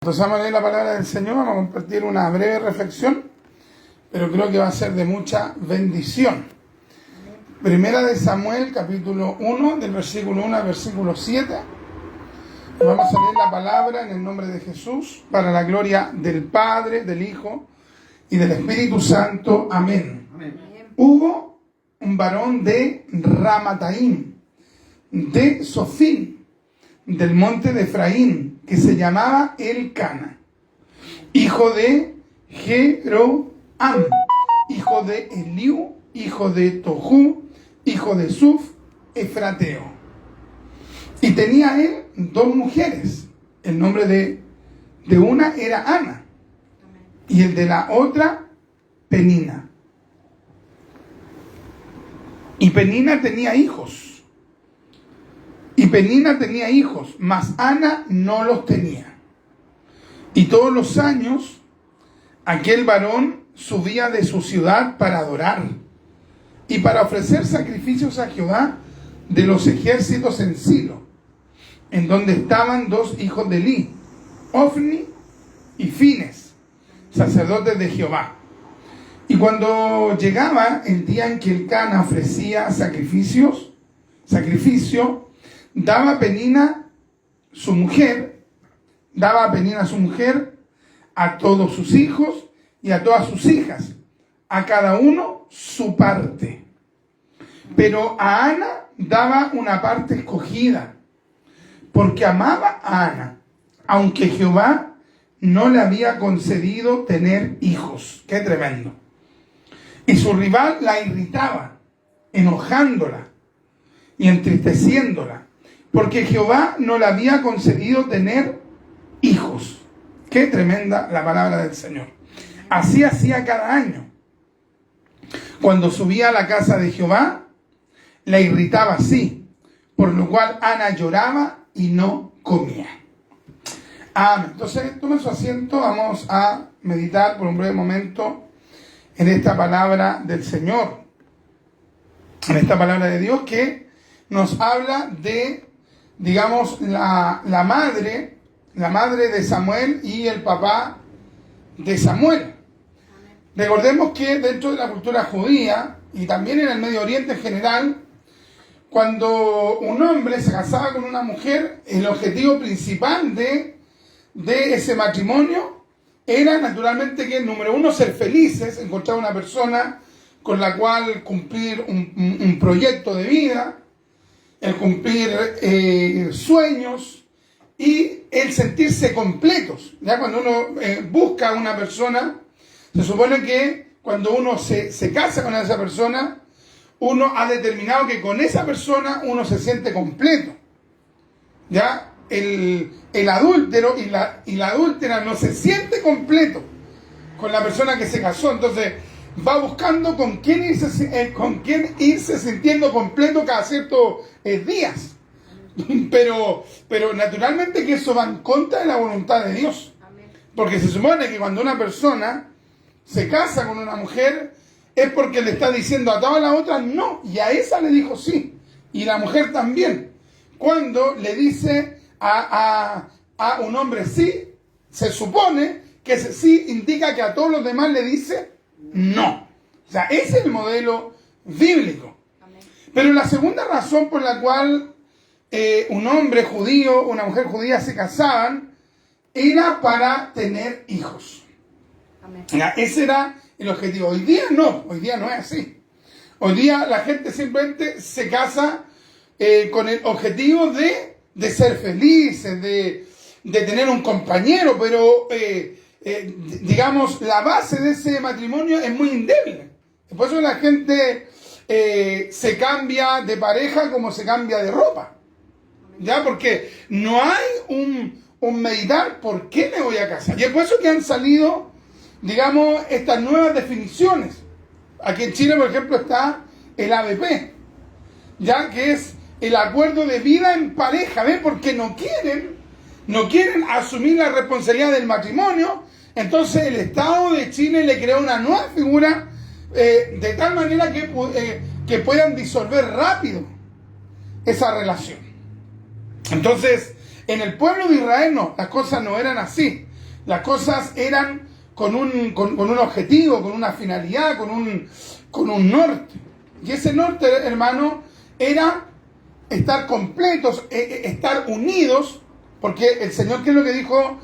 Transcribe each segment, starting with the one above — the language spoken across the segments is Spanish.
Entonces vamos a leer la palabra del Señor, vamos a compartir una breve reflexión, pero creo que va a ser de mucha bendición. Primera de Samuel, capítulo 1, del versículo 1 al versículo 7. Vamos a leer la palabra en el nombre de Jesús, para la gloria del Padre, del Hijo y del Espíritu Santo. Amén. Amén. Hubo un varón de Ramataim, de Sofín, del monte de Efraín, que se llamaba Elcana, hijo de Jeroam, hijo de Eliú, hijo de Tohu, hijo de Suf, efrateo. Y tenía él dos mujeres. El nombre de una era Ana, y el de la otra Penina. Y Penina tenía hijos. Mas Ana no los tenía. Y todos los años aquel varón subía de su ciudad para adorar y para ofrecer sacrificios a Jehová de los ejércitos en Silo, en donde estaban dos hijos de Eli, Ofni y Fines, sacerdotes de Jehová. Y cuando llegaba el día en que Elcana ofrecía sacrificio, daba a Penina su mujer, a todos sus hijos y a todas sus hijas, a cada uno su parte. Pero a Ana daba una parte escogida, porque amaba a Ana, aunque Jehová no le había concedido tener hijos. ¡Qué tremendo! Y su rival la irritaba, enojándola y entristeciéndola, porque Jehová no le había concedido tener hijos. ¡Qué tremenda la palabra del Señor! Así hacía cada año. Cuando subía a la casa de Jehová, la irritaba así, por lo cual Ana lloraba y no comía. Amén. Entonces, tomen su asiento, vamos a meditar por un breve momento en esta palabra del Señor, en esta palabra de Dios que nos habla de, digamos, la madre de Samuel y el papá de Samuel. Recordemos que dentro de la cultura judía y también en el Medio Oriente en general, cuando un hombre se casaba con una mujer, el objetivo principal de ese matrimonio era naturalmente que, número uno, ser felices, encontrar una persona con la cual cumplir un proyecto de vida, el cumplir sueños y el sentirse completos. Ya cuando uno busca a una persona, se supone que cuando uno se casa con esa persona, uno ha determinado que con esa persona uno se siente completo. Ya el adúltero y la adúltera no se siente completo con la persona que se casó. Entonces va buscando con quién irse sintiendo completo cada ciertos días. Pero naturalmente que eso va en contra de la voluntad de Dios. Porque se supone que cuando una persona se casa con una mujer es porque le está diciendo a todas las otras no, y a esa le dijo sí, y la mujer también. Cuando le dice a un hombre sí, se supone que ese sí indica que a todos los demás le dice no. O sea, ese es el modelo bíblico. Amén. Pero la segunda razón por la cual un hombre judío, una mujer judía se casaban, era para tener hijos. Amén. Ese era el objetivo. Hoy día no es así. Hoy día la gente simplemente se casa con el objetivo de ser felices, de tener un compañero, pero digamos, la base de ese matrimonio es muy endeble. Por eso la gente se cambia de pareja como se cambia de ropa. ¿Ya? Porque no hay un meditar por qué me voy a casar. Y es por eso que han salido, digamos, estas nuevas definiciones. Aquí en Chile, por ejemplo, está el ABP, ya que es el acuerdo de vida en pareja, ¿ven? Porque no quieren asumir la responsabilidad del matrimonio. Entonces el Estado de Chile le creó una nueva figura de tal manera que puedan disolver rápido esa relación. Entonces, en el pueblo de Israel no, las cosas no eran así. Las cosas eran con un objetivo, con una finalidad, con un norte. Y ese norte, hermano, era estar completos, estar unidos, porque el Señor, ¿qué es lo que dijo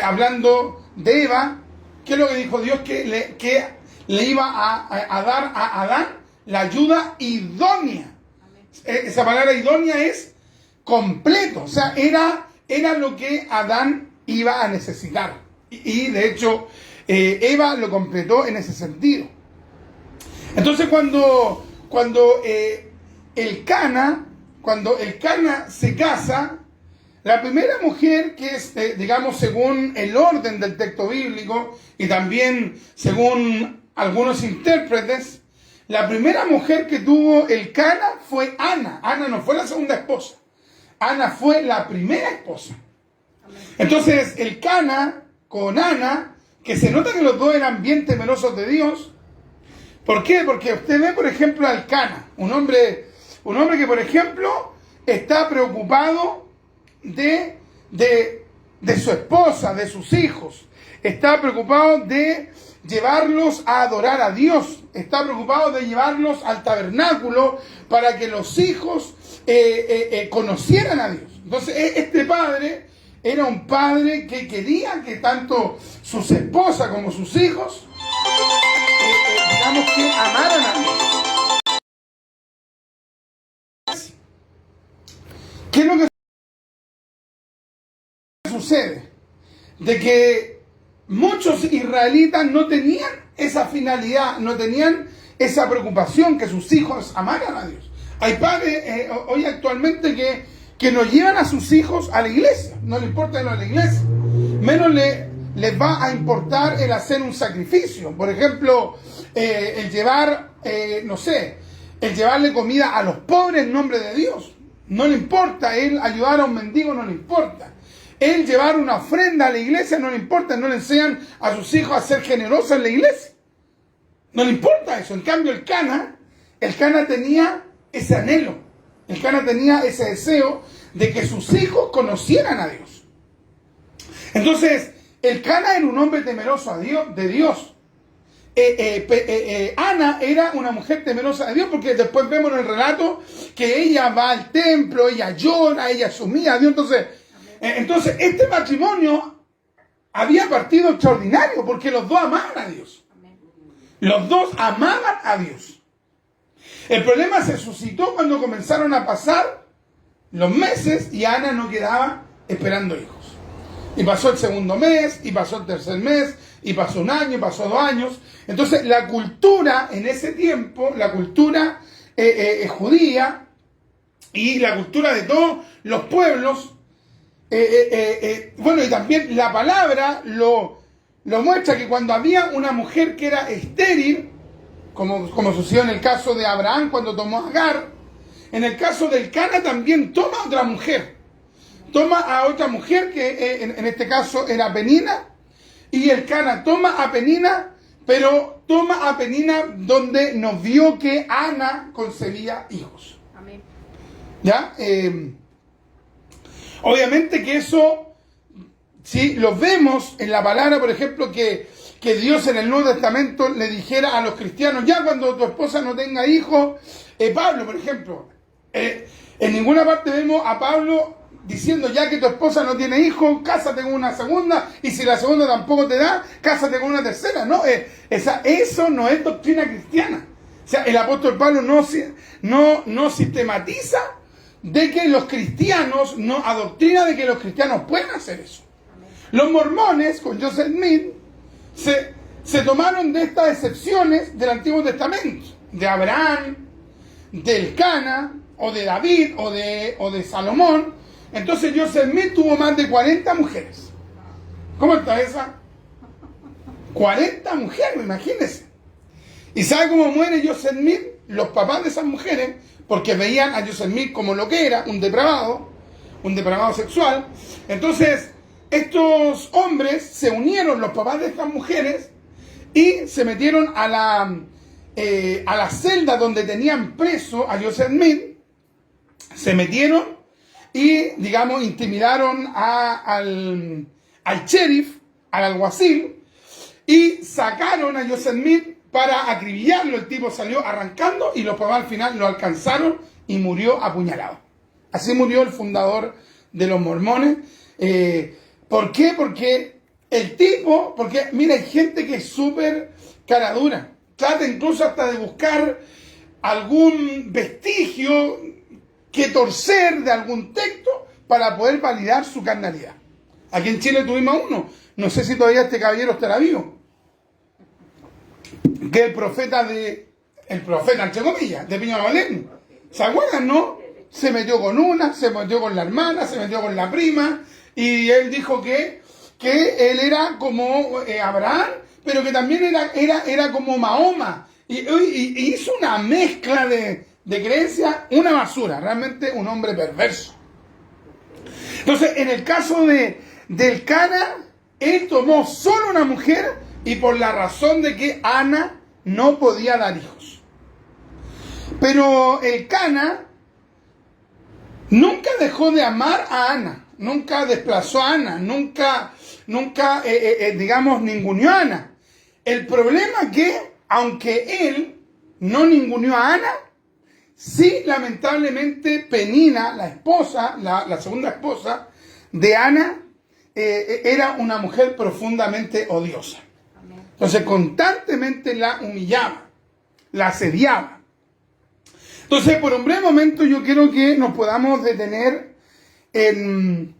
hablando de Eva? ¿Qué es lo que dijo Dios? Que le iba a dar a Adán la ayuda idónea. Esa palabra idónea es completo, o sea, era lo que Adán iba a necesitar. Y de hecho, Eva lo completó en ese sentido. Entonces, cuando el Cana se casa, la primera mujer que es, digamos, según el orden del texto bíblico y también según algunos intérpretes, la primera mujer que tuvo el Cana fue Ana. Ana no fue la segunda esposa. Ana fue la primera esposa. Entonces, el Cana con Ana, que se nota que los dos eran bien temerosos de Dios. ¿Por qué? Porque usted ve, por ejemplo, al Cana, un hombre que, por ejemplo, está preocupado de su esposa, de sus hijos. Está preocupado de llevarlos a adorar a Dios. Está preocupado de llevarlos al tabernáculo para que los hijos conocieran a Dios. Entonces, este padre era un padre que quería que tanto sus esposas como sus hijos, digamos, que amaran a Dios. ¿Qué es lo que sucede? De que muchos israelitas no tenían esa finalidad, no tenían esa preocupación que sus hijos amaran a Dios. Hay padres hoy actualmente que no llevan a sus hijos a la iglesia, no le importa ir a la iglesia, menos les va a importar el hacer un sacrificio. Por ejemplo, el llevar, el llevarle comida a los pobres en nombre de Dios. No le importa. Él ayudar a un mendigo no le importa. Él llevar una ofrenda a la iglesia no le importa. No le enseñan a sus hijos a ser generosos en la iglesia. No le importa eso. En cambio, el Cana tenía ese anhelo. El Cana tenía ese deseo de que sus hijos conocieran a Dios. Entonces, el Cana era un hombre temeroso de Dios. Ana era una mujer temerosa de Dios, porque después vemos en el relato que ella va al templo, ella llora, ella se humilla a Dios. Entonces, este matrimonio había partido extraordinario, porque los dos amaban a Dios. Los dos amaban a Dios. El problema se suscitó cuando comenzaron a pasar los meses y Ana no quedaba esperando hijos. Y pasó el segundo mes, y pasó el tercer mes, y pasó un año, y pasó 2 años. Entonces, la cultura en ese tiempo, la cultura judía y la cultura de todos los pueblos, bueno, y también la palabra lo muestra, que cuando había una mujer que era estéril, como sucedió en el caso de Abraham cuando tomó a Agar, en el caso del Cana también toma a otra mujer. Toma a otra mujer que en este caso era Penina, y el Cana toma a Penina, pero toma a Penina donde nos vio que Ana concebía hijos. Amén. ¿Ya? Obviamente que eso, si lo vemos en la palabra, por ejemplo, que Dios en el Nuevo Testamento le dijera a los cristianos, ya cuando tu esposa no tenga hijos, Pablo, por ejemplo, en ninguna parte vemos a Pablo diciendo, ya que tu esposa no tiene hijos, cásate con una segunda, y si la segunda tampoco te da, cásate con una tercera. No, eso no es doctrina cristiana. O sea, el apóstol Pablo no sistematiza de que los cristianos, no adoctrina de que los cristianos pueden hacer eso. Los mormones, con Joseph Smith, se tomaron de estas excepciones del Antiguo Testamento, de Abraham, del Cana, o de David, o de Salomón. Entonces Joseph Smith tuvo más de 40 mujeres. ¿Cómo está esa? 40 mujeres, imagínense. ¿Y sabe cómo muere Joseph Smith? Los papás de esas mujeres, porque veían a Joseph Smith como lo que era, un depravado sexual. Entonces, estos hombres se unieron, los papás de estas mujeres, y se metieron a la celda donde tenían preso a Joseph Smith. Se metieron y, digamos, intimidaron al sheriff, al alguacil, y sacaron a Joseph Smith para acribillarlo. El tipo salió arrancando y los papás al final lo alcanzaron y murió apuñalado. Así murió el fundador de los mormones. ¿Por qué? Porque el tipo, porque mira, hay gente que es súper cara dura. Trata incluso hasta de buscar algún vestigio que torcer de algún texto para poder validar su carnalidad. Aquí en Chile tuvimos uno, no sé si todavía este caballero estará vivo, que el profeta entre comillas, de Peñalolén. ¿Se acuerdan, no? Se metió con una, se metió con la hermana, se metió con la prima, y él dijo que él era como Abraham, pero que también era como Mahoma, y hizo una mezcla de creencias, una basura, realmente un hombre perverso. Entonces, en el caso del Cana, él tomó solo una mujer y por la razón de que Ana no podía dar hijos. Pero el Cana nunca dejó de amar a Ana, nunca desplazó a Ana, nunca digamos, ninguneó a Ana. El problema es que, aunque él no ninguneó a Ana, sí, lamentablemente, Penina, la esposa, la segunda esposa de Ana, era una mujer profundamente odiosa. Entonces, constantemente la humillaba, la asediaba. Entonces, por un breve momento, yo quiero que nos podamos detener en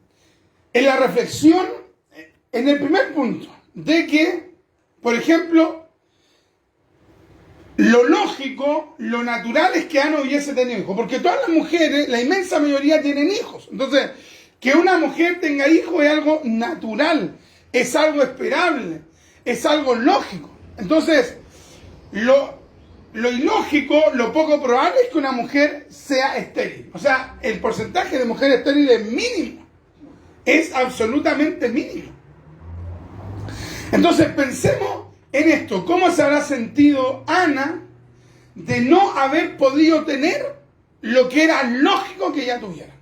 la reflexión, en el primer punto, de que, por ejemplo, lo lógico, lo natural es que Ana hubiese tenido hijos, porque todas las mujeres, la inmensa mayoría, tienen hijos. Entonces, que una mujer tenga hijos es algo natural, es algo esperable, es algo lógico. Entonces, lo ilógico, lo poco probable es que una mujer sea estéril. O sea, el porcentaje de mujeres estériles es mínimo, es absolutamente mínimo. Entonces, pensemos en esto, ¿cómo se habrá sentido Ana de no haber podido tener lo que era lógico que ella tuviera?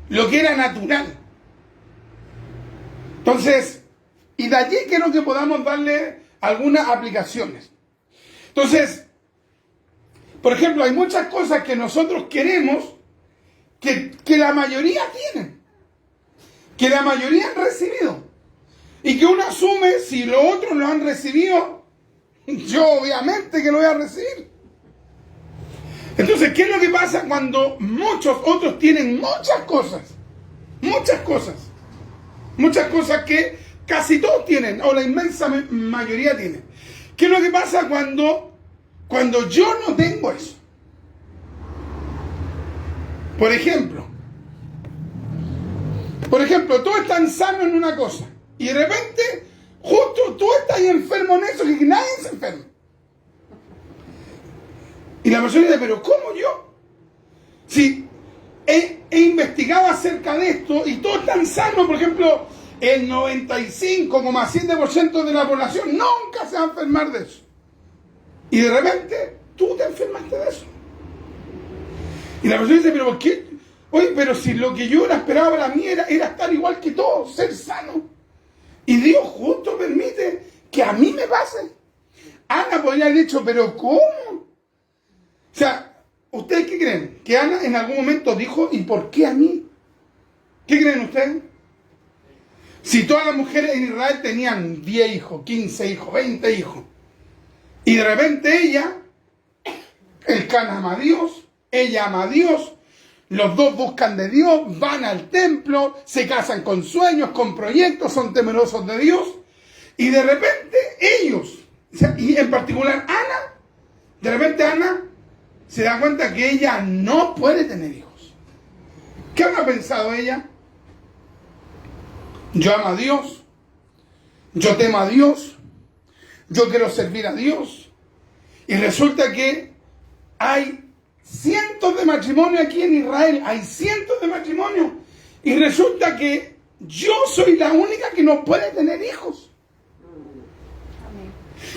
Lo que era natural. Entonces, y de allí quiero que podamos darle algunas aplicaciones. Entonces, por ejemplo, hay muchas cosas que nosotros queremos que la mayoría tienen, que la mayoría han recibido. Y que uno asume, si los otros lo han recibido, yo obviamente que lo voy a recibir. Entonces, ¿qué es lo que pasa cuando muchos otros tienen muchas cosas? Muchas cosas. Muchas cosas que casi todos tienen, o la inmensa mayoría tienen. ¿Qué es lo que pasa cuando yo no tengo eso? Por ejemplo, todos están sanos en una cosa. Y de repente, justo tú estás enfermo en eso, que nadie se enferma. Y la persona dice, ¿pero cómo yo? Si he investigado acerca de esto y todos están sanos, por ejemplo, el 95,7% de la población nunca se va a enfermar de eso. Y de repente, tú te enfermaste de eso. Y la persona dice, ¿pero por qué? Oye, pero si lo que yo esperaba para mí era estar igual que todos, ser sano. Y Dios justo permite que a mí me pase. Ana podría haber dicho, ¿pero cómo? O sea, ¿ustedes qué creen? Que Ana en algún momento dijo, ¿y por qué a mí? ¿Qué creen ustedes? Si todas las mujeres en Israel tenían 10 hijos, 15 hijos, 20 hijos, y de repente ella, el Cana ama a Dios, ella ama a Dios, los dos buscan de Dios, van al templo, se casan con sueños, con proyectos, son temerosos de Dios. Y de repente ellos, y en particular Ana, de repente Ana se da cuenta que ella no puede tener hijos. ¿Qué habrá pensado ella? Yo amo a Dios, yo temo a Dios, yo quiero servir a Dios. Y resulta que hay cientos de matrimonios aquí en Israel, hay cientos de matrimonios, y resulta que yo soy la única que no puede tener hijos.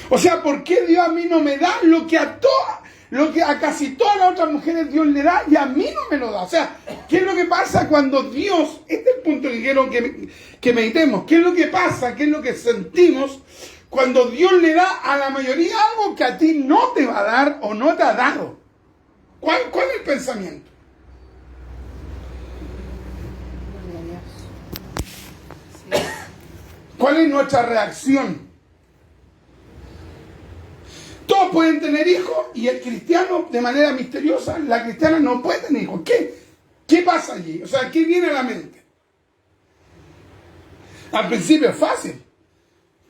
O sea, ¿por qué Dios a mí no me da lo que a todas lo que a casi todas las otras mujeres Dios le da y a mí no me lo da. O sea, ¿qué es lo que pasa cuando Dios, este es el punto que quiero que meditemos, qué es lo que pasa, qué es lo que sentimos cuando Dios le da a la mayoría algo que a ti no te va a dar o no te ha dado? ¿Cuál es el pensamiento? ¿Cuál es nuestra reacción? Todos pueden tener hijos y el cristiano, de manera misteriosa, la cristiana no puede tener hijos. ¿Qué pasa allí? O sea, ¿qué viene a la mente? Al principio es fácil.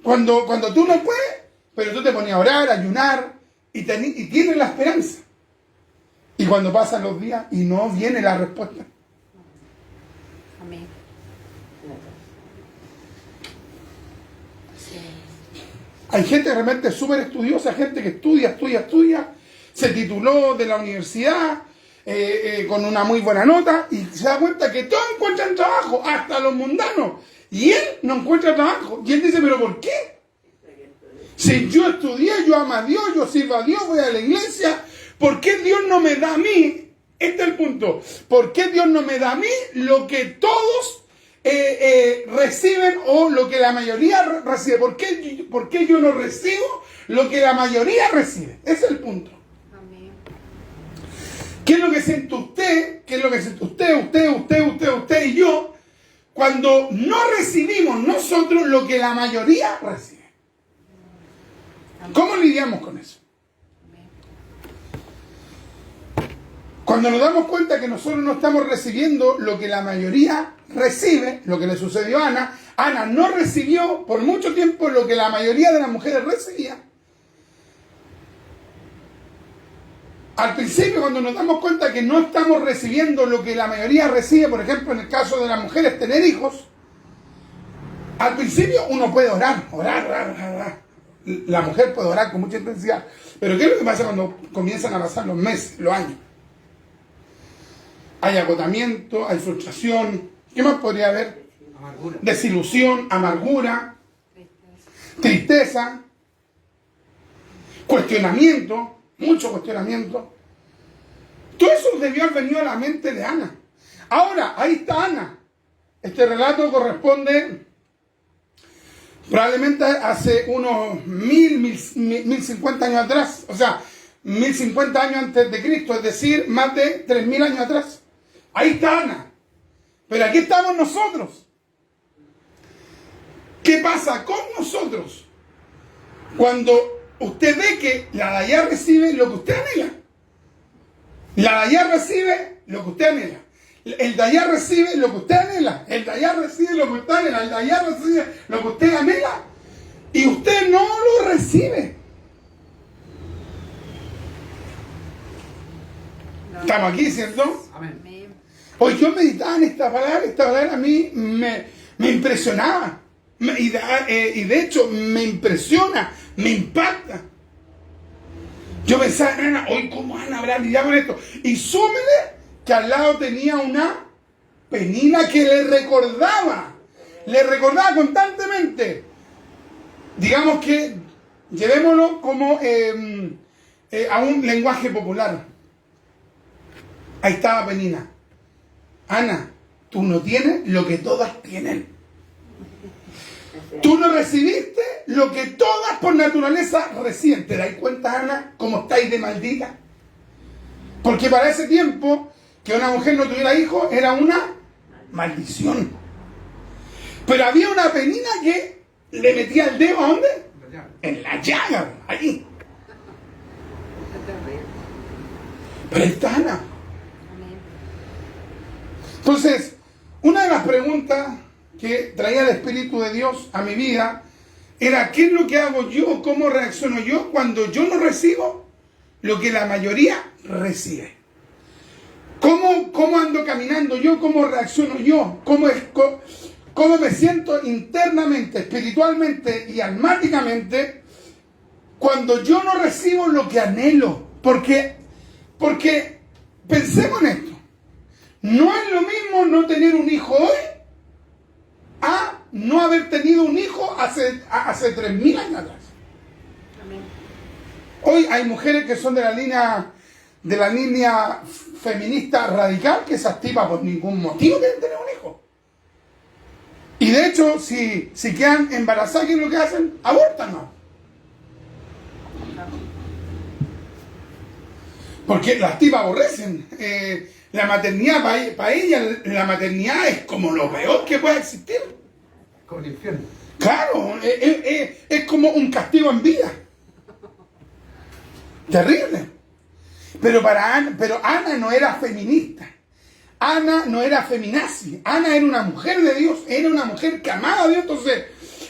Cuando tú no puedes, pero tú te pones a orar, a ayunar y tienes la esperanza. Y cuando pasan los días y no viene la respuesta. Amén. Hay gente realmente súper estudiosa, gente que estudia, se tituló de la universidad con una muy buena nota y se da cuenta que todos encuentran trabajo, hasta los mundanos. Y él no encuentra trabajo. Y él dice, ¿pero por qué? Si yo estudié, yo amo a Dios, yo sirvo a Dios, voy a la iglesia, ¿por qué Dios no me da a mí? Este es el punto. ¿Por qué Dios no me da a mí lo que todos reciben o lo que la mayoría recibe? ¿Por qué yo no recibo lo que la mayoría recibe? Ese es el punto. Amén. ¿Qué es lo que siente usted? ¿Qué es lo que siente usted y yo cuando no recibimos nosotros lo que la mayoría recibe? ¿Cómo lidiamos con eso? Cuando nos damos cuenta que nosotros no estamos recibiendo lo que la mayoría recibe, lo que le sucedió a Ana. Ana no recibió por mucho tiempo lo que la mayoría de las mujeres recibía. Al principio, cuando nos damos cuenta que no estamos recibiendo lo que la mayoría recibe, por ejemplo, en el caso de las mujeres, tener hijos, al principio uno puede orar. La mujer puede orar con mucha intensidad. Pero ¿qué es lo que pasa cuando comienzan a pasar los meses, los años? Hay agotamiento, hay frustración. ¿Qué más podría haber? Amargura. Desilusión, amargura, tristeza, cuestionamiento, mucho cuestionamiento. Todo eso debió haber venido a la mente de Ana. Ahora, ahí está Ana. Este relato corresponde probablemente hace unos 1050 años atrás. O sea, 1050 años antes de Cristo, es decir, más de 3000 años atrás. Ahí está Ana. Pero aquí estamos nosotros. ¿Qué pasa con nosotros? Cuando usted ve que la de allá recibe lo que usted anhela. La de allá recibe lo que usted anhela. El de allá recibe lo que usted anhela. El de allá recibe lo que usted anhela. El de allá recibe lo que usted anhela. Y usted no lo recibe. Estamos aquí, ¿cierto? Amén. Amén. Hoy yo meditaba en esta palabra a mí me impresionaba. Y de hecho me impresiona, me impacta. Yo pensaba, Ana, hoy cómo Ana habrá lidiado con esto. Y súmele que al lado tenía una Penina que le recordaba constantemente. Digamos que llevémoslo como a un lenguaje popular. Ahí estaba Penina. Ana, tú no tienes lo que todas tienen. Tú no recibiste lo que todas por naturaleza reciben. ¿Te dais cuenta, Ana, cómo estáis de maldita? Porque para ese tiempo, que una mujer no tuviera hijos era una maldición. Pero había una Penina que le metía el dedo, ¿a dónde? En la llaga, allí. Pero ahí está Ana. Entonces, una de las preguntas que traía el Espíritu de Dios a mi vida era: ¿qué es lo que hago yo? ¿Cómo reacciono yo cuando yo no recibo lo que la mayoría recibe? ¿Cómo ando caminando yo? ¿Cómo reacciono yo? ¿Cómo me siento internamente, espiritualmente y almáticamente cuando yo no recibo lo que anhelo? Porque pensemos en esto. No es lo mismo no tener un hijo hoy a no haber tenido un hijo hace 3000 años atrás. Amén. Hoy hay mujeres que son de la línea feminista radical, que esas tipas por ningún motivo quieren tener un hijo. Y de hecho, si quedan embarazadas, ¿qué es lo que hacen? Abortan, ¿no? Porque las tipas aborrecen. La maternidad, para ellas, la maternidad es como lo peor que puede existir. Como el infierno. Claro, es como un castigo en vida. Terrible. Pero Ana no era feminista. Ana no era feminazi. Ana era una mujer de Dios. Era una mujer que amaba a Dios.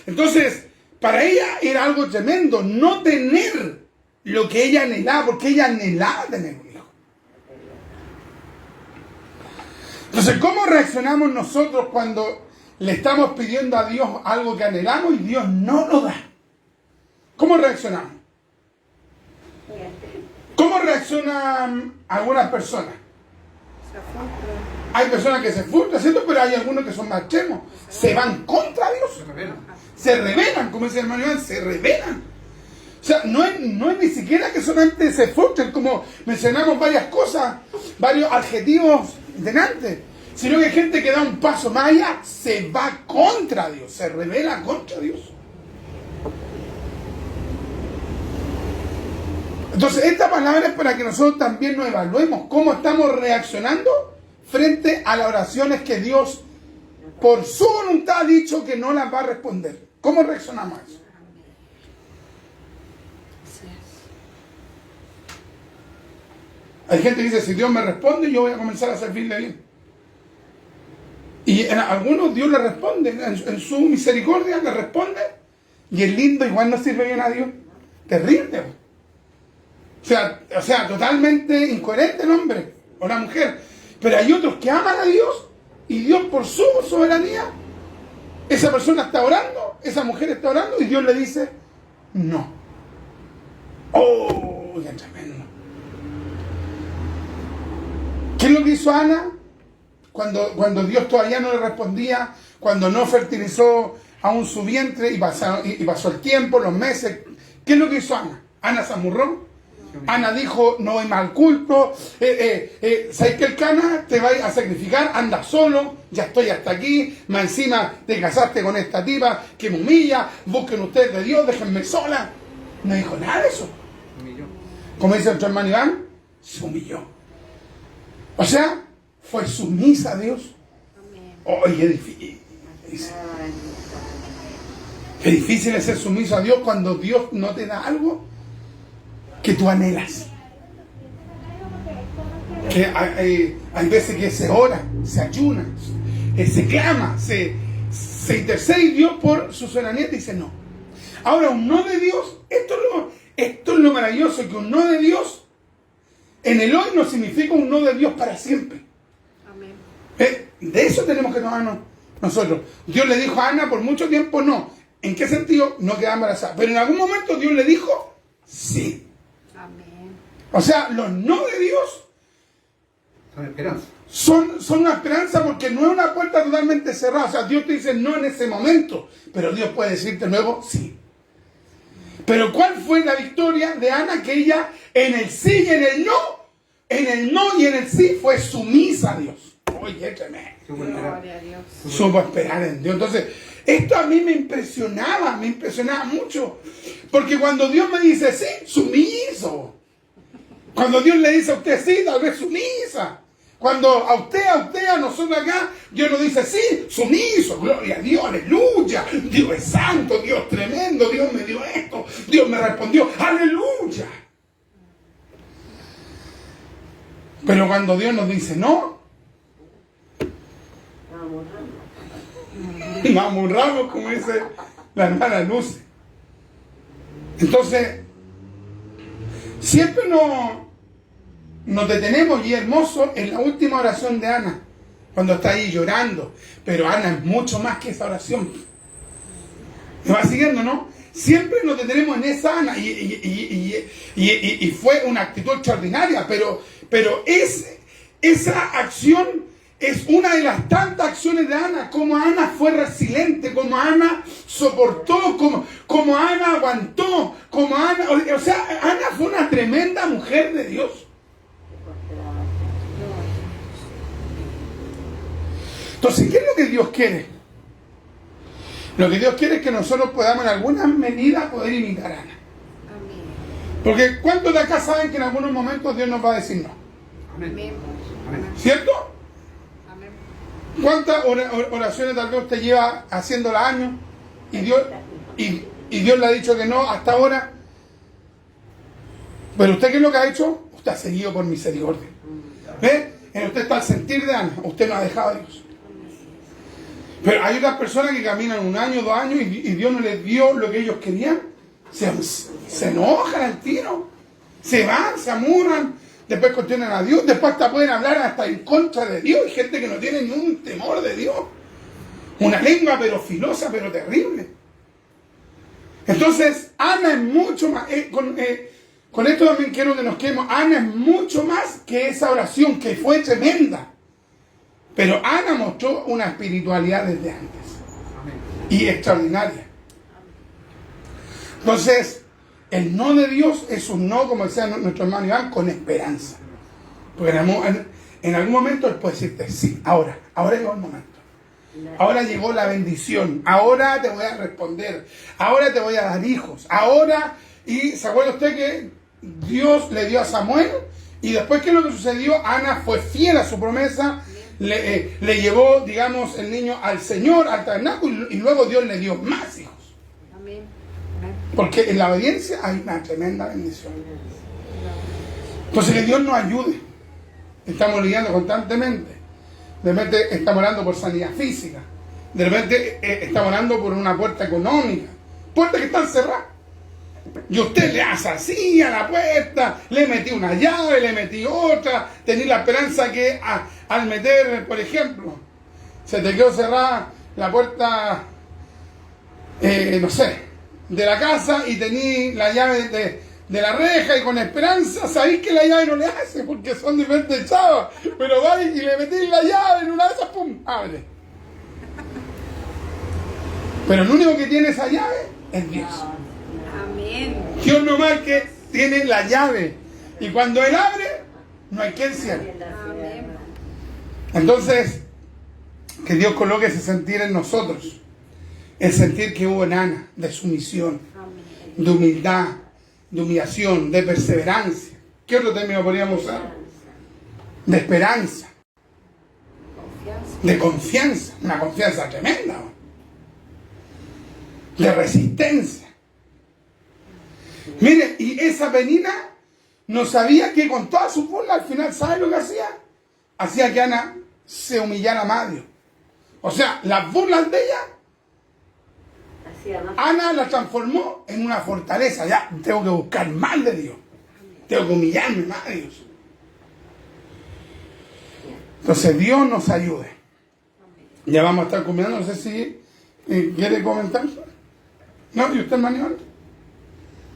Entonces, para ella era algo tremendo no tener lo que ella anhelaba, porque ella anhelaba tener un hijo. Entonces, ¿cómo reaccionamos nosotros cuando le estamos pidiendo a Dios algo que anhelamos y Dios no lo da? ¿Cómo reaccionamos? ¿Cómo reaccionan algunas personas? Hay personas que se frustran, ¿cierto? Pero hay algunos que son más extremos. Se van contra Dios. Se rebelan, como dice el hermano Iván, se rebelan. O sea, no es ni siquiera que solamente se frustren, como mencionamos varias cosas, varios adjetivos delante, sino que hay gente que da un paso más allá, se va contra Dios, se rebela contra Dios. Entonces, esta palabra es para que nosotros también nos evaluemos cómo estamos reaccionando frente a las oraciones que Dios, por su voluntad, ha dicho que no las va a responder. ¿Cómo reaccionamos a eso? Hay gente que dice, si Dios me responde, yo voy a comenzar a servirle bien. Y en algunos Dios le responde, en su misericordia le responde, y el lindo igual no sirve bien a Dios. Terrible. O sea, totalmente incoherente el hombre o la mujer. Pero hay otros que aman a Dios, y Dios por su soberanía, esa persona está orando, esa mujer está orando, y Dios le dice, no. ¡Oh, qué tremendo! ¿Qué es lo que hizo Ana cuando Dios todavía no le respondía, cuando no fertilizó aún su vientre y pasó el tiempo, los meses? ¿Qué es lo que hizo Ana? Ana se amurró. Ana dijo, no voy más al culto, ¿sabes que el Cana te va a sacrificar? Anda solo, ya estoy hasta aquí, más encima te casaste con esta tipa que me humilla, busquen ustedes de Dios, déjenme sola. No dijo nada de eso. Como dice nuestro hermano Iván, se humilló. O sea, fue sumisa a Dios. Oye, qué difícil. Qué difícil es ser sumiso a Dios cuando Dios no te da algo que tú anhelas. Que hay veces que se ora, se ayuna, se clama, se intercede, y Dios por su soberanía dice no. Ahora, un no de Dios, esto es lo maravilloso, que un no de Dios en el hoy no significa un no de Dios para siempre. Amén. De eso tenemos que tomarnos nosotros. Dios le dijo a Ana por mucho tiempo no. ¿En qué sentido? No quedaba embarazada. Pero en algún momento Dios le dijo sí. Amén. O sea, los no de Dios Son esperanza. son una esperanza, porque no es una puerta totalmente cerrada. O sea, Dios te dice no en ese momento, pero Dios puede decirte luego sí. Pero ¿cuál fue la victoria de Ana? Que ella en el sí y en el no y en el sí fue sumisa a Dios. Oye, tremendo. Gloria a Dios. Supo esperar en Dios. Entonces, esto a mí me impresionaba mucho. Porque cuando Dios me dice sí, sumiso. Cuando Dios le dice a usted sí, tal vez sumisa. Cuando a usted, a nosotros acá, Dios nos dice sí, sumiso, gloria a Dios, aleluya. Dios es santo, Dios tremendo, Dios me dio esto, Dios me respondió, aleluya. Pero cuando Dios nos dice no, nos amurramos, como dice la hermana Luce. Entonces, siempre nos detenemos, y hermoso en la última oración de Ana, cuando está ahí llorando. Pero Ana es mucho más que esa oración. ¿Me va siguiendo, no? Siempre nos detenemos en esa Ana, y fue una actitud extraordinaria, pero esa acción es una de las tantas acciones de Ana, como Ana fue resiliente, como Ana soportó, como como Ana aguantó, como Ana, o sea, Ana fue una tremenda mujer de Dios. Entonces, ¿qué es lo que Dios quiere? Lo que Dios quiere es que nosotros podamos en alguna medida poder imitar a Ana. Amén. Porque ¿cuántos de acá saben que en algunos momentos Dios nos va a decir no? Amén. Amén. Amén. ¿Cierto? Amén. ¿Cuántas oraciones tal vez usted lleva haciéndola años y Dios le ha dicho que no hasta ahora? Pero usted, ¿qué es lo que ha hecho? Usted ha seguido por misericordia. ¿Ve? En usted está el sentir de Ana. Usted no ha dejado a Dios. Pero hay otras personas que caminan 1 año, 2 años y Dios no les dio lo que ellos querían. Se enojan al tiro. Se van, se amurran. Después cuestionan a Dios. Después hasta pueden hablar hasta en contra de Dios. Hay gente que no tiene ni un temor de Dios. Una lengua pero filosa, pero terrible. Entonces, Ana es mucho más... con esto también quiero que nos quedemos. Ana es mucho más que esa oración que fue tremenda. Pero Ana mostró una espiritualidad desde antes. Amén. Y extraordinaria. Entonces, el no de Dios es un no, como decía nuestro hermano Iván, con esperanza. Porque en algún momento Él puede decirte, sí, ahora llegó el momento. Ahora llegó la bendición. Ahora te voy a responder. Ahora te voy a dar hijos. Ahora, y ¿se acuerda usted que Dios le dio a Samuel? Y después, ¿qué es lo que sucedió? Ana fue fiel a su promesa. Le llevó, digamos, el niño al Señor, al tabernáculo, y luego Dios le dio más hijos. Amén. Amén. Porque en la obediencia hay una tremenda bendición. Entonces, que Dios nos ayude. Estamos lidiando constantemente. De repente estamos orando por sanidad física. De repente estamos orando por una puerta económica. Puertas que están cerradas. Y usted le hace así a la puerta, le metí una llave, le metí otra, tenía la esperanza que al meter, por ejemplo, se te quedó cerrada la puerta, no sé, de la casa y tení la llave de la reja y con esperanza sabéis que la llave no le hace porque son diferentes chavas, pero vais y le metís la llave en una de esas, ¡pum!, abre. Pero el único que tiene esa llave es Dios. Amén. Dios nomás que tiene la llave. Y cuando Él abre, no hay quien cierre. Amén. Entonces, que Dios coloque ese sentir en nosotros. El sentir que hubo en Ana, de sumisión, Amén. de humildad, de humillación, de perseverancia. ¿Qué otro término podríamos usar? De esperanza, Confianza. de confianza, una confianza tremenda, de resistencia. Mire, y esa Penina no sabía que con toda su burla al final, ¿sabe lo que hacía? Hacía que Ana se humillara más a Dios. O sea, las burlas de ella, Ana la transformó en una fortaleza. Ya, tengo que buscar más de Dios. Tengo que humillarme más a Dios. Entonces, Dios nos ayude. Ya vamos a estar comiendo, no sé si quiere comentar. ¿No? ¿Y usted, Manuel?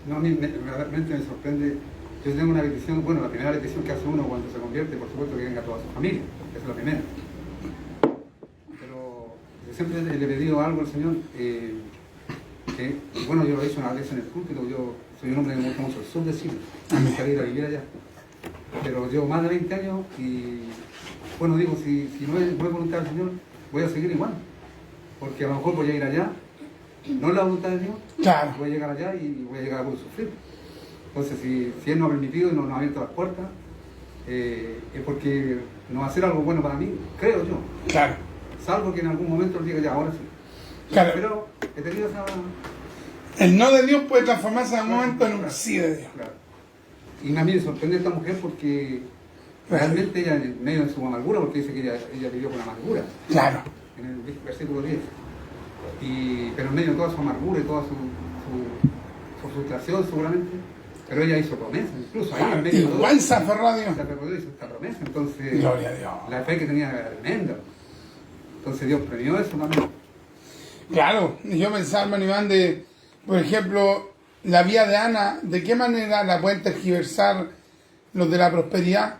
No, a mí realmente me sorprende. Yo tengo una bendición, bueno, la primera bendición que hace uno cuando se convierte, por supuesto que venga toda su familia, esa es la primera. Pero yo siempre le he pedido algo al Señor, que, bueno, yo lo he dicho una vez en el púlpito, yo soy un hombre que me gusta mucho el sur de Chile, me gustaría ir a vivir allá. Pero llevo más de 20 años y, bueno, digo, si no es voluntad del Señor, voy a seguir igual, porque a lo mejor voy a ir allá. No es la voluntad de Dios, Claro. voy a llegar allá y voy a llegar a poder sufrir. Entonces, si Él no ha permitido y no nos ha abierto las puertas, es porque no va a ser algo bueno para mí, creo yo. Claro. Salvo que en algún momento Él diga, ya, ahora sí. Claro. Pero he tenido esa... El no de Dios puede transformarse en algún momento en un sí de Dios. Claro. Y a mí me sorprende esta mujer porque realmente ella, en medio de su amargura, porque dice que ella vivió con amargura, Claro. en el versículo 10. Pero en medio de toda su amargura y toda su frustración seguramente, pero ella hizo promesa, incluso ahí en medio de todo, Igual se aferró a Dios. se aferró a Dios, hizo esta promesa, entonces Gloria a Dios. la fe que tenía era tremenda. Entonces Dios premió eso también. Claro, y yo pensaba, hermano Iván, por ejemplo, la vida de Ana, ¿de qué manera la pueden tergiversar los de la prosperidad?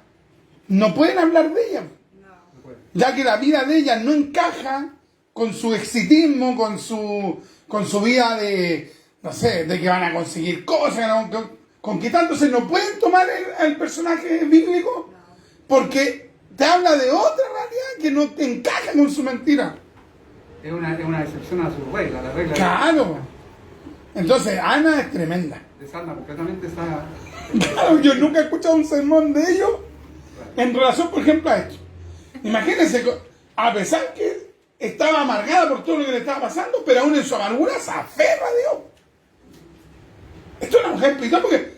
No pueden hablar de ella, No puede. ya que la vida de ella no encaja con su exitismo, con su vida no sé, de que van a conseguir cosas, que van a conquistándose, no pueden tomar el personaje bíblico porque te habla de otra realidad que no te encaja con su mentira. Es una excepción a su regla, la regla Claro. Entonces, Ana es tremenda. de Salma completamente está... Claro, yo nunca he escuchado un sermón de ellos en relación, por ejemplo, a esto. Imagínense, a pesar que estaba amargada por todo lo que le estaba pasando, pero aún en su amargura se aferra a Dios. Esto es una mujer espiritual porque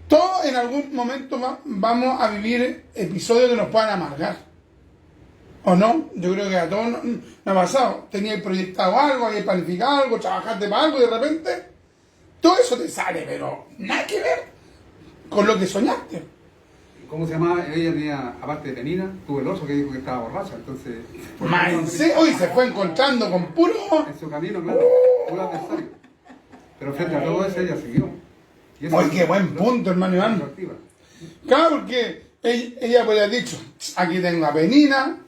todos en algún momento vamos a vivir episodios que nos puedan amargar. ¿O no? Yo creo que a todos nos ha pasado. Teníais proyectado algo, habíais planificado algo, trabajaste para algo y de repente todo eso te sale, pero nada que ver con lo que soñaste. ¿Cómo se llamaba? Ella tenía, aparte de Penina, tuvo el oso que dijo que estaba borracha, entonces... Hoy se fue encontrando con puro... En su camino, claro, puro adversario. Pero frente a todo eso ella siguió. Y eso ¡Ay, qué buen punto, hermano Iván! atractiva. Claro, porque ella podría haber dicho, aquí tengo a Penina,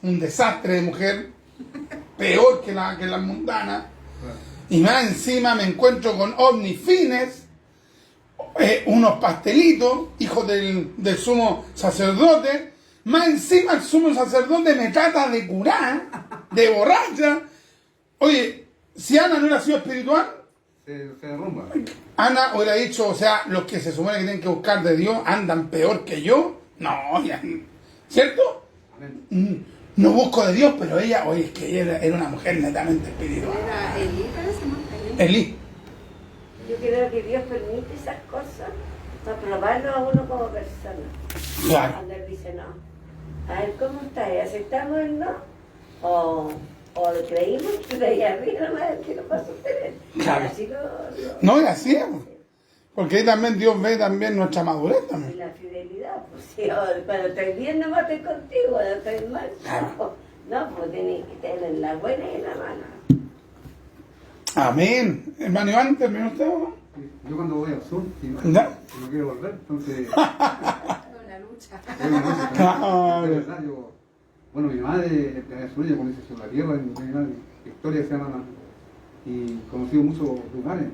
un desastre de mujer, peor que la mundana, Claro. y más encima me encuentro con ovnis fines, unos pastelitos, hijos del sumo sacerdote, más encima el sumo sacerdote me trata de curar, de borracha. Oye, si Ana no hubiera sido espiritual, Se derrumba. Ana hubiera dicho, o sea, los que se supone que tienen que buscar de Dios andan peor que yo. No, ya, ¿cierto? Amén. No busco de Dios, pero ella, oye, es que ella era una mujer netamente espiritual. Era Elí, parece, ¿no? Elí. Yo creo que Dios permite esas cosas para probarlo a uno como persona. Claro. Cuando Él dice no. A ver, ¿cómo está? ¿Aceptamos el no? ¿O lo creímos que de ahí arriba nomás que lo va a sostener? Claro. Así lo No, y así es. Porque ahí también Dios ve también nuestra madurez y también. la fidelidad. Pues sí, cuando estoy bien nomás estoy contigo, cuando estoy mal. Claro. No, pues tienes que tener la buena y la mala. Amén. Hermano Iván, ¿terminó usted? ¿No? Yo cuando voy al sur, y no quiero volver, entonces... Una lucha. Claro. De verdad, bueno, mi madre es suya, como dice, sobre la tierra, mi madre, Victoria se llama, y he conocido muchos lugares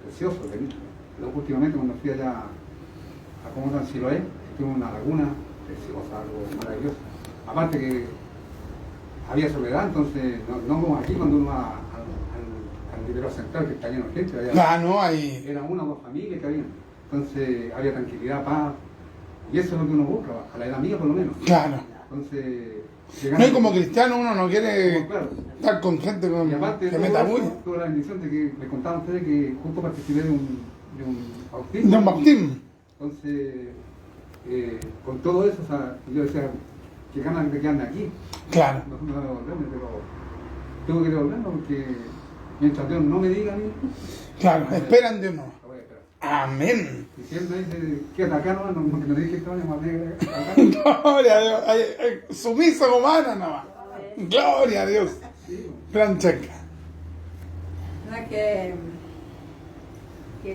preciosos. Últimamente cuando fui allá a Comotan en Siloé, tuve una laguna preciosa, algo maravilloso. Aparte que había soledad, entonces no como aquí cuando uno va al Liberal Central, que está lleno de gente, allá Claro, no, ahí. eran una o dos familias que había. Entonces había tranquilidad, paz, y eso es lo que uno busca, a la edad mía por lo menos. Claro. Entonces, No, y como cristiano uno no quiere claro. estar con gente Y aparte que de meta todo bulla. eso, tuve la bendición de que me contaban ustedes que justo participé de un bautismo. De un bautismo. Entonces, con todo eso, o sea, yo decía, qué ganas de quedarme aquí. Claro. No de devolverme, pero tengo que devolverme porque mientras Dios no me diga a mí, Claro, esperan de uno. lo voy a esperar. Amén. Y si él me dice, quédate acá nomás, no que me dije que estaba más negra acá. Gloria a Dios. Sumiso como Ana nomás. Gloria a Dios. Sí, Gran checa. No, que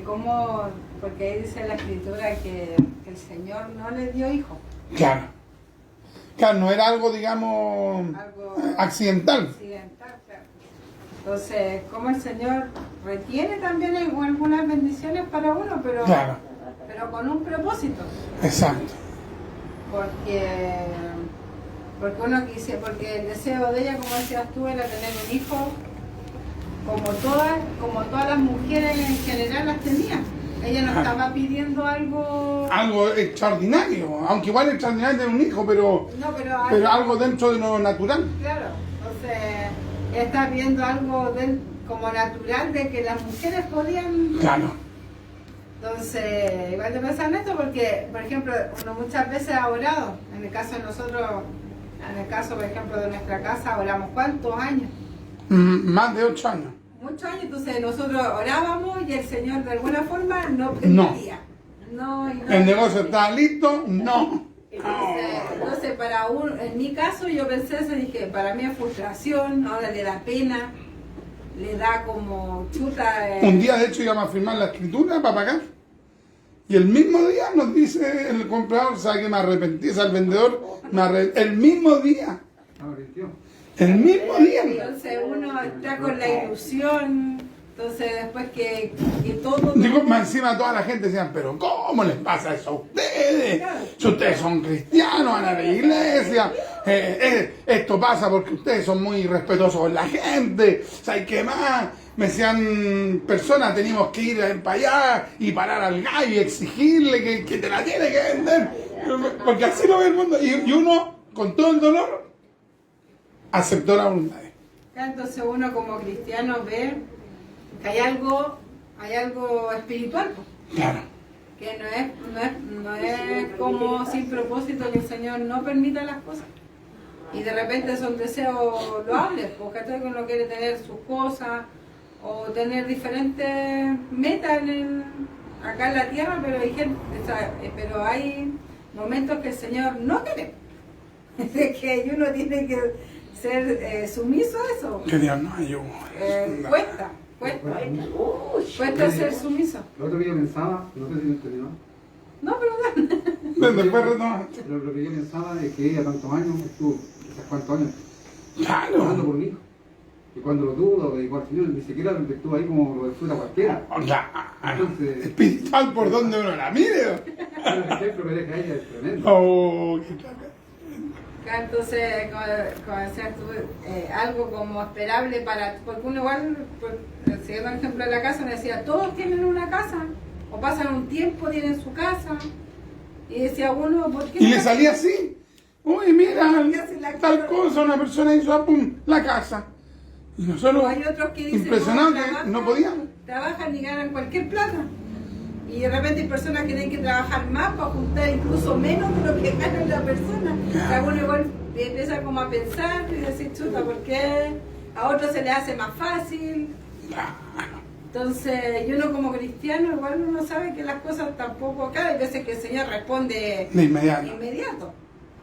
como, porque ahí dice la escritura que el Señor no le dio hijo. Claro. Claro, no era algo, digamos, Algo accidental. accidental, claro. Entonces, como el Señor retiene también algunas bendiciones para uno, pero, Claro. pero con un propósito. Exacto. Porque uno quise, porque el deseo de ella, como decías tú, era tener un hijo como todas las mujeres en general las tenían. Ella no estaba pidiendo algo. Algo extraordinario. Aunque igual extraordinario tener un hijo, pero No, pero algo dentro de lo natural. Claro, entonces ella está viendo algo como natural de que las mujeres podían. Claro. Entonces, igual te pasa en esto porque, por ejemplo, uno muchas veces ha orado. En el caso de nosotros, en el caso, por ejemplo, de nuestra casa, oramos ¿cuántos años? Más de 8 años. Muchos años, entonces nosotros orábamos y el Señor de alguna forma no permitía. No, y no. El negocio está listo, no. Entonces, en mi caso yo pensé eso, dije, para mí es frustración, ahora le da pena, le da como chuta. Un día, de hecho, íbamos a firmar la escritura para pagar. Y el mismo día nos dice el comprador, ¿sabe que me arrepentí? O sea, el vendedor, el mismo día. no, Cristian. El mismo día. Entonces uno está con la ilusión Entonces después que todo... Digo, más encima toda la gente decía, pero ¿cómo les pasa eso a ustedes? Si ustedes son cristianos, van a la iglesia, esto pasa porque ustedes son muy respetuosos con la gente, ¿sabes qué más? Me decían personas, teníamos que ir para allá y parar al gallo y exigirle que te la tiene que vender, porque así lo ve el mundo, y uno, con todo el dolor, aceptó la voluntad. Entonces uno como cristiano ve que hay algo espiritual, pues. Claro. Que no es como sin propósito que el Señor no permita las cosas. Y de repente son deseos loables, porque uno quiere tener sus cosas o tener diferentes metas acá en la tierra, pero hay gente, pero hay momentos que el Señor no quiere. Que uno tiene que ser sumiso a eso. Que Dios nos ayude. Cuesta ser sumiso. Lo otro que yo pensaba, no sé si me entendió. No, pero Después retomaste. Lo que yo pensaba es que ella tantos años estuvo, quizás cuántos años, Claro. orando por mi hijo. Y cuando lo tuvo, lo dedicó al Señor, ni siquiera lo estuvo ahí como lo disfruta cualquiera. Entonces, Espiritual por donde uno la mire. el ejemplo que deja ella es tremendo. Oh, qué tal. entonces, como decías tú, algo como esperable porque uno igual, siguiendo el ejemplo de la casa, me decía, todos tienen una casa, o pasan un tiempo, tienen su casa, y decía uno, ¿por qué? Y le salía así. Uy, mira, ¿Qué hace la tal casa? cosa, una persona hizo, pum, la casa. Y nosotros, Hay otros que dicen, impresionados que trabajan, no podíamos. Trabajan y ganan cualquier plata. Y de repente hay personas que tienen que trabajar más para juntar incluso menos de lo que gana la persona. O sea, uno igual empieza como a pensar y decir, chuta, ¿por qué a otros se le hace más fácil? Entonces, y uno como cristiano igual uno sabe que las cosas tampoco, claro, hay veces que el Señor responde De inmediato. inmediato.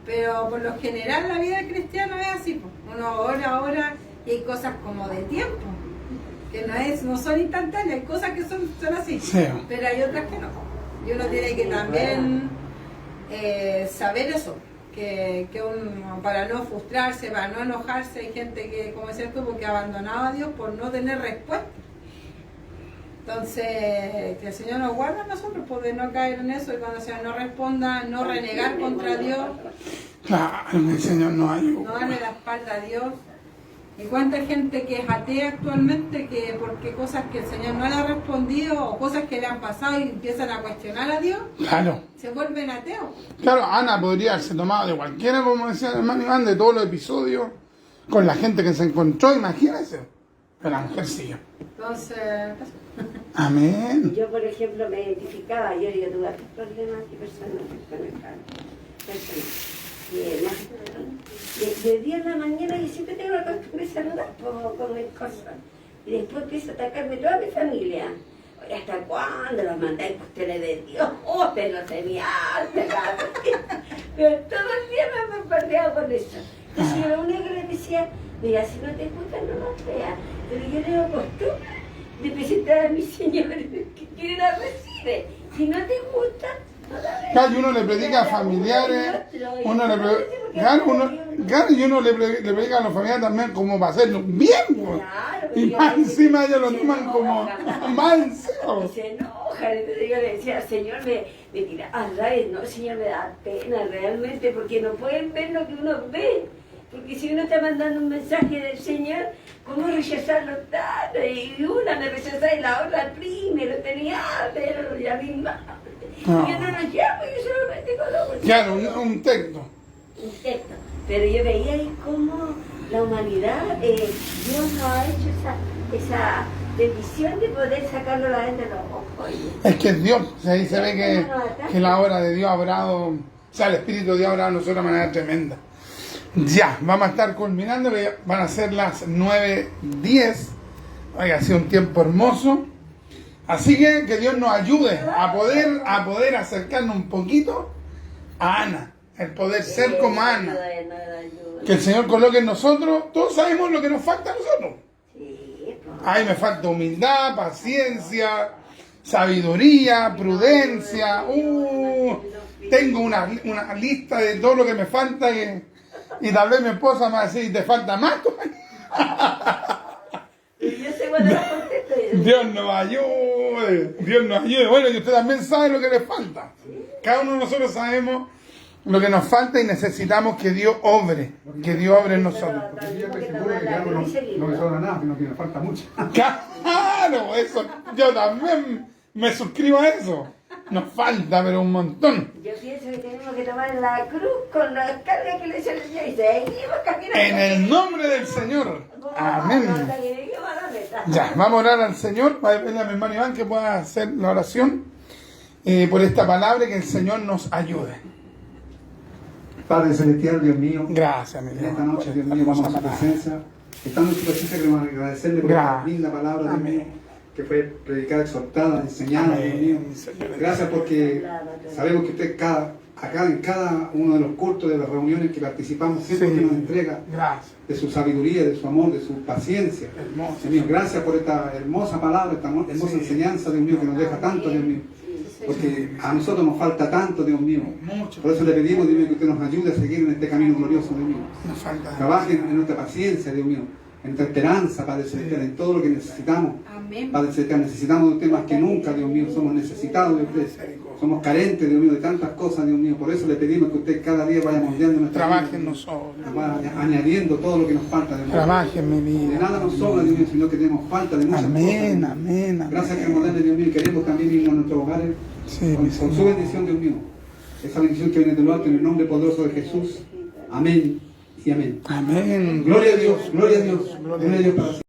Pero por lo general la vida del cristiano es así, pues. Uno ora y hay cosas como de tiempo, que no son instantáneas, hay cosas que son así, Sí. pero hay otras que no. Y uno tiene que también saber eso, que uno, para no frustrarse, para no enojarse, hay gente que, como decías tú, porque ha abandonado a Dios por no tener respuesta. Entonces, que el Señor nos guarde a nosotros, pues, de no caer en eso, y cuando el Señor no responda, no renegar contra Dios, Claro, el Señor nos ayuda. no darle la espalda a Dios. ¿Y cuánta gente que es atea actualmente, que porque cosas que el Señor no le ha respondido o cosas que le han pasado y empiezan a cuestionar a Dios, Claro. se vuelven ateos? Claro, Ana podría haberse tomado de cualquiera, como decía el hermano Iván, de todos los episodios, con la gente que se encontró, imagínense. Pero la mujer siguió. Entonces, Amén. Yo, por ejemplo, me identificaba, yo tuve otros problemas y personas de día en la mañana yo siempre tengo la costumbre de saludar con mis cosas. Y después empieza a atacarme toda mi familia. Oye, ¿hasta cuándo los mandáis cuestiones de Dios? ¡Oh, pero se me alta! Pero todo el día me he bombardeado con eso. Entonces yo lo único que le decía, mira, si no te gustan, no los veas. Pero yo tengo costumbre de presentar a mis señores que quieren a recibir. Si no te gusta, no la veas. Claro, y uno le predica a familiares, uno le predica a los familiares también como para hacerlo bien, pues. Claro, Y yo más le encima decía, ellos lo se toman enoja, como mamá. manso. Y se enoja, entonces yo le decía, Señor, me tira a rayos, no, Señor, me da pena realmente, porque no pueden ver lo que uno ve. Porque si uno está mandando un mensaje del Señor, ¿cómo rechazarlo tanto? Y una me rechazaba y la otra primero tenía pero ya mi madre. No. Yo no lo llamo, yo solamente coloco. Claro, un texto. Un texto. Pero yo veía ahí cómo la humanidad, Dios nos ha hecho esa bendición de poder sacarlo a la gente de los ojos. Es que es Dios, o sea, ahí se ve que la obra de Dios ha obrado, o sea, el Espíritu de Dios ha obrado en nosotros de manera tremenda. Ya, vamos a estar culminando, que van a ser las 9:10. Oiga, ha sido un tiempo hermoso. Así que Dios nos ayude a poder acercarnos un poquito a Ana, el poder ser como Ana. Que el Señor coloque en nosotros, todos sabemos lo que nos falta a nosotros. Ay, me falta humildad, paciencia, sabiduría, prudencia. Tengo una lista de todo lo que me falta y tal vez mi esposa me va a decir, ¿te falta más? Y yo sé cuando la contesto, Dios nos ayude. Dios nos ayude. Bueno, y usted también sabe lo que le falta. Cada uno de nosotros sabemos lo que nos falta y necesitamos que Dios obre. Que Dios obre en nosotros. Porque yo estoy seguro de que algo no me sobra nada, sino que me falta mucho. Claro, eso. Yo también me suscribo a eso. Nos falta, pero un montón. Yo pienso que tenemos que tomar la cruz con la carga que le echa el Señor y seguimos caminando. En el nombre del Señor. Amén. Ya, vamos a orar al Señor. Voy a pedirle a mi hermano Iván que pueda hacer la oración por esta palabra y que el Señor nos ayude. Padre Celestial, Dios mío, Gracias, mi en Dios. esta noche, Dios por mío, esta vamos a su palabra. presencia. Estando en su presencia, queremos agradecerle por esta Gracias. linda palabra, Dios Amén. mío, que fue predicada, exhortada, enseñada, Dios mío. Amén, Señor. Gracias porque sabemos que usted acá en cada uno de los cultos, de las reuniones que participamos, siempre Sí. que nos entrega Gracias. de su sabiduría, de su amor, de su paciencia. Hermoso. Dios mío, gracias por esta hermosa palabra, esta hermosa Sí. enseñanza, Dios mío, que nos deja tanto, Dios mío. Porque a nosotros nos falta tanto, Dios mío. Mucho. Por eso le pedimos, Dios mío, que usted nos ayude a seguir en este camino glorioso, Dios mío. Nos falta. Trabaje en nuestra paciencia, Dios mío, en nuestra esperanza, Padre Celestial, en todo lo que necesitamos. Amén. Padre Celestial, necesitamos de usted más que nunca, Dios mío. Somos necesitados de usted. Somos carentes, Dios mío, de tantas cosas, Dios mío. Por eso le pedimos que usted cada día vaya moldeando nuestra vida, Trabaje en nosotros. vaya añadiendo todo lo que nos falta, Dios mío. Trabaje en mi De vida. nada nos sobra, Dios mío, sino que tenemos falta de muchas cosas. Amén, Dios mío. amén, amén. Gracias que nos den, Dios mío, y queremos también ir a nuestros hogares Sí, con mi su Señor. bendición, Dios mío. Esa bendición que viene del alto en el nombre poderoso de Jesús. Amén y amén. Amén. Gloria a Dios, gloria a Dios, gloria a Dios para siempre.